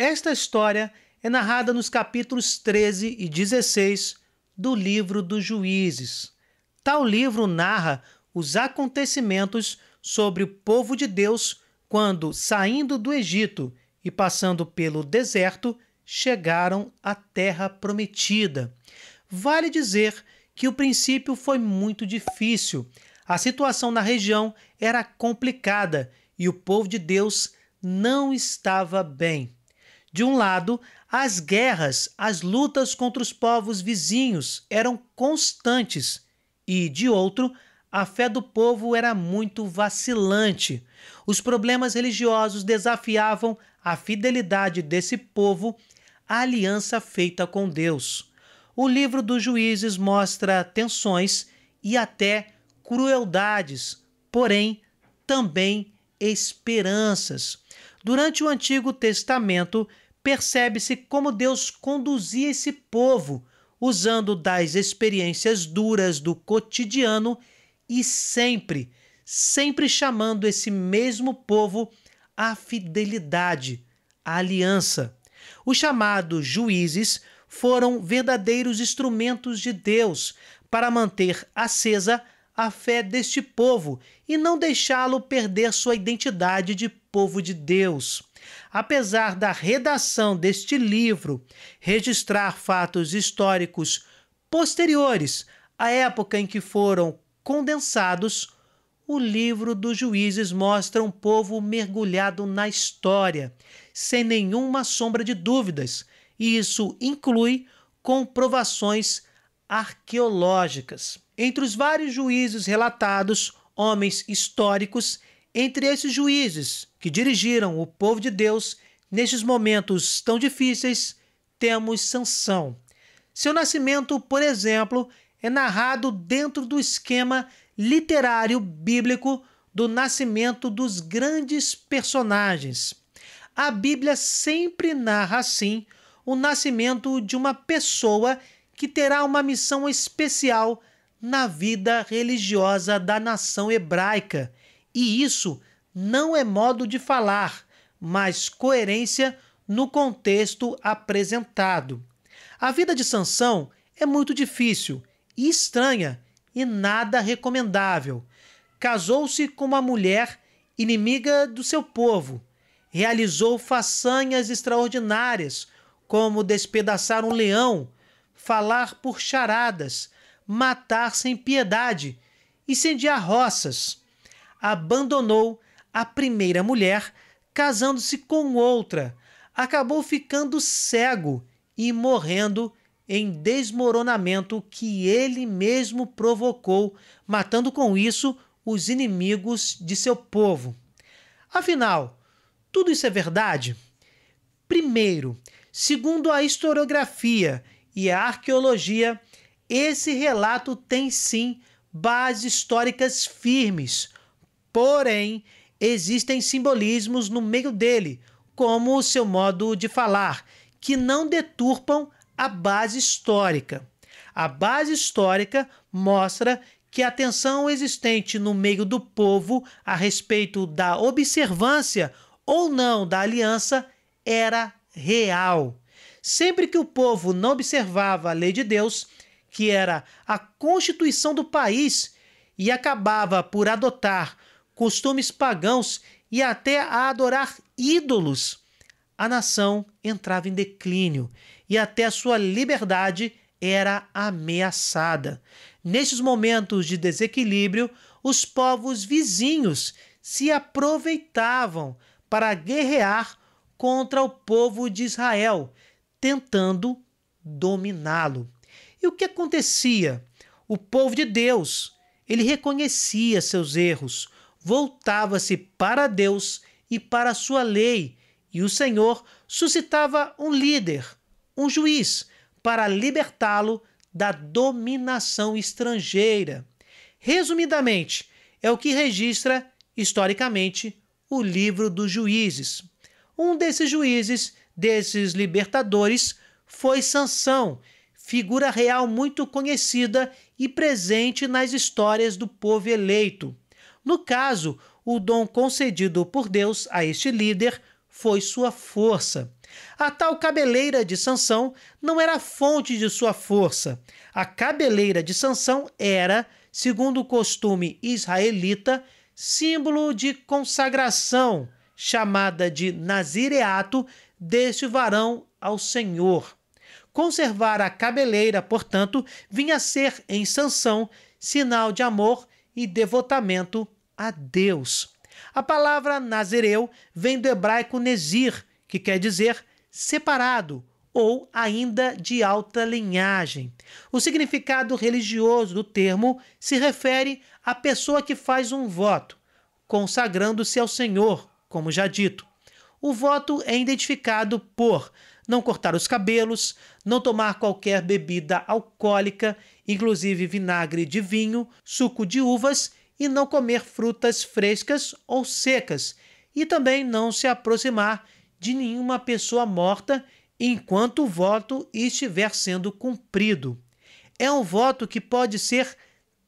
Esta história é narrada nos capítulos 13 e 16 do livro dos Juízes. Tal livro narra os acontecimentos sobre o povo de Deus quando, saindo do Egito e passando pelo deserto, chegaram à terra prometida. Vale dizer que o princípio foi muito difícil. A situação na região era complicada e o povo de Deus não estava bem. De um lado, as guerras, as lutas contra os povos vizinhos eram constantes e, de outro, a fé do povo era muito vacilante. Os problemas religiosos desafiavam a fidelidade desse povo à aliança feita com Deus. O livro dos Juízes mostra tensões e até crueldades, porém também esperanças. Durante o Antigo Testamento, percebe-se como Deus conduzia esse povo, usando das experiências duras do cotidiano e sempre chamando esse mesmo povo à fidelidade, à aliança. Os chamados juízes foram verdadeiros instrumentos de Deus para manter acesa a fé deste povo e não deixá-lo perder sua identidade de povo de Deus. Apesar da redação deste livro registrar fatos históricos posteriores à época em que foram condensados, o livro dos Juízes mostra um povo mergulhado na história, sem nenhuma sombra de dúvidas, e isso inclui comprovações arqueológicas. Entre os vários juízes relatados, homens históricos, entre esses juízes que dirigiram o povo de Deus nestes momentos tão difíceis, temos Sansão. Seu nascimento, por exemplo, é narrado dentro do esquema literário bíblico do nascimento dos grandes personagens. A Bíblia sempre narra, assim, o nascimento de uma pessoa que terá uma missão especial na vida religiosa da nação hebraica. E isso não é modo de falar, mas coerência no contexto apresentado. A vida de Sansão é muito difícil e estranha e nada recomendável. Casou-se com uma mulher inimiga do seu povo. Realizou façanhas extraordinárias, como despedaçar um leão, falar por charadas, matar sem piedade, incendiar roças. Abandonou a primeira mulher, casando-se com outra. Acabou ficando cego e morrendo em desmoronamento que ele mesmo provocou, matando com isso os inimigos de seu povo. Afinal, tudo isso é verdade? Primeiro, segundo a historiografia e a arqueologia, esse relato tem sim bases históricas firmes, porém existem simbolismos no meio dele, como o seu modo de falar, que não deturpam a base histórica. A base histórica mostra que a tensão existente no meio do povo a respeito da observância ou não da aliança era real. Sempre que o povo não observava a lei de Deus, que era a constituição do país, e acabava por adotar costumes pagãos e até a adorar ídolos, a nação entrava em declínio e até sua liberdade era ameaçada. Nestes momentos de desequilíbrio, os povos vizinhos se aproveitavam para guerrear contra o povo de Israel, tentando dominá-lo. E o que acontecia? O povo de Deus, ele reconhecia seus erros, voltava-se para Deus e para a sua lei, e o Senhor suscitava um líder, um juiz, para libertá-lo da dominação estrangeira. Resumidamente, é o que registra, historicamente, o livro dos Juízes. Um desses juízes, desses libertadores, foi Sansão, figura real muito conhecida e presente nas histórias do povo eleito. No caso, o dom concedido por Deus a este líder foi sua força. A tal cabeleira de Sansão não era a fonte de sua força. A cabeleira de Sansão era, segundo o costume israelita, símbolo de consagração, chamada de nazireato deste varão ao Senhor. Conservar a cabeleira, portanto, vinha a ser em Sansão sinal de amor e devotamento a Deus. A palavra nazireu vem do hebraico nezir, que quer dizer separado ou ainda de alta linhagem. O significado religioso do termo se refere à pessoa que faz um voto, consagrando-se ao Senhor, como já dito. O voto é identificado por não cortar os cabelos, não tomar qualquer bebida alcoólica, inclusive vinagre de vinho, suco de uvas, e não comer frutas frescas ou secas, e também não se aproximar de nenhuma pessoa morta enquanto o voto estiver sendo cumprido. É um voto que pode ser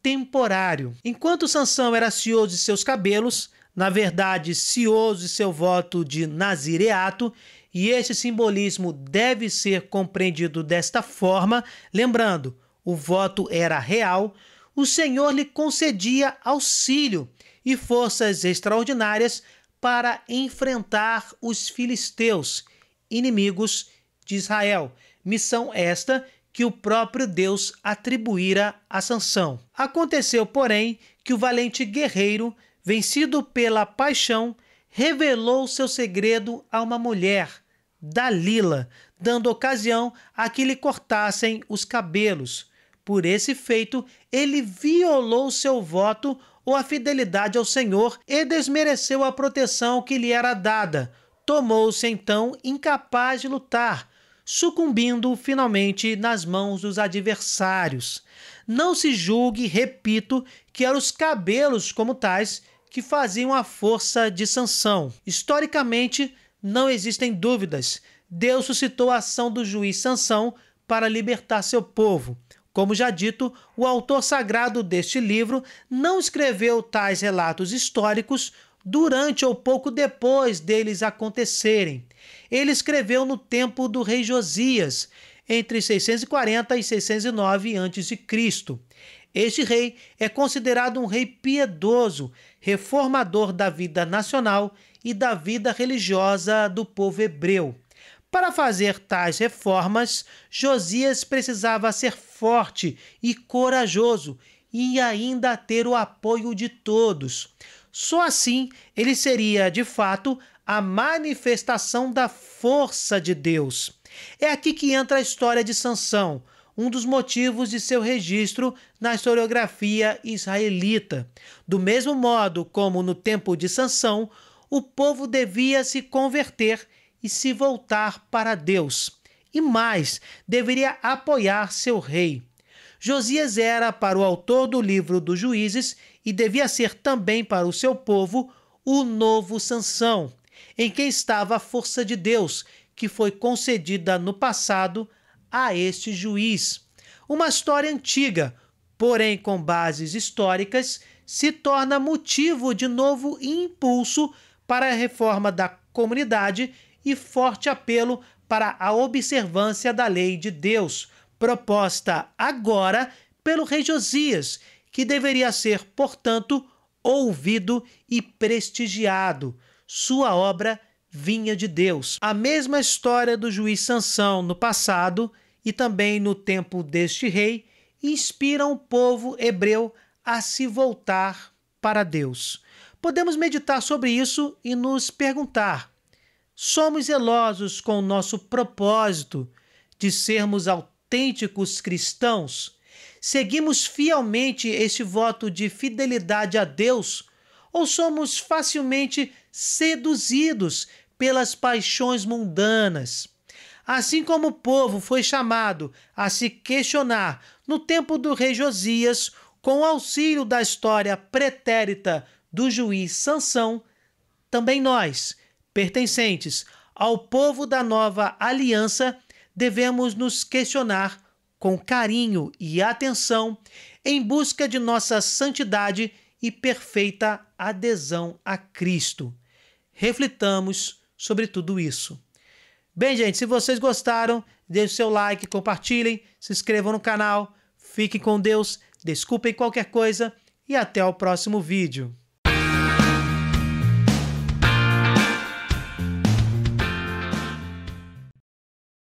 temporário. Enquanto Sansão era cioso de seus cabelos, na verdade cioso de seu voto de nazireato, e este simbolismo deve ser compreendido desta forma, lembrando, o voto era real, o Senhor lhe concedia auxílio e forças extraordinárias para enfrentar os filisteus, inimigos de Israel. Missão esta que o próprio Deus atribuíra a Sansão. Aconteceu, porém, que o valente guerreiro, vencido pela paixão, revelou seu segredo a uma mulher, Dalila, dando ocasião a que lhe cortassem os cabelos. Por esse feito, ele violou seu voto ou a fidelidade ao Senhor e desmereceu a proteção que lhe era dada. Tomou-se então incapaz de lutar, sucumbindo finalmente nas mãos dos adversários. Não se julgue, repito, que eram os cabelos como tais que faziam a força de Sansão. Historicamente, não existem dúvidas. Deus suscitou a ação do juiz Sansão para libertar seu povo. Como já dito, o autor sagrado deste livro não escreveu tais relatos históricos durante ou pouco depois deles acontecerem. Ele escreveu no tempo do rei Josias, entre 640 e 609 a.C. Este rei é considerado um rei piedoso, reformador da vida nacional e da vida religiosa do povo hebreu. Para fazer tais reformas, Josias precisava ser forte e corajoso e ainda ter o apoio de todos. Só assim ele seria, de fato, a manifestação da força de Deus. É aqui que entra a história de Sansão, um dos motivos de seu registro na historiografia israelita. Do mesmo modo como no tempo de Sansão, o povo devia se converter e se voltar para Deus. E mais, deveria apoiar seu rei. Josias era, para o autor do livro dos Juízes, e devia ser também para o seu povo, o novo Sansão, em quem estava a força de Deus, que foi concedida no passado a este juiz. Uma história antiga, porém com bases históricas, se torna motivo de novo impulso para a reforma da comunidade e forte apelo para a observância da lei de Deus, proposta agora pelo rei Josias, que deveria ser, portanto, ouvido e prestigiado. Sua obra vinha de Deus. A mesma história do juiz Sansão no passado e também no tempo deste rei inspiram o povo hebreu a se voltar para Deus. Podemos meditar sobre isso e nos perguntar: somos zelosos com o nosso propósito de sermos autênticos cristãos? Seguimos fielmente este voto de fidelidade a Deus? Ou somos facilmente seduzidos pelas paixões mundanas? Assim como o povo foi chamado a se questionar no tempo do rei Josias, com o auxílio da história pretérita do juiz Sansão, também nós, pertencentes ao povo da nova aliança, devemos nos questionar com carinho e atenção em busca de nossa santidade e perfeita adesão a Cristo. Reflitamos sobre tudo isso. Bem, gente, se vocês gostaram, deixe seu like, compartilhem, se inscrevam no canal. Fiquem com Deus, desculpem qualquer coisa e até o próximo vídeo.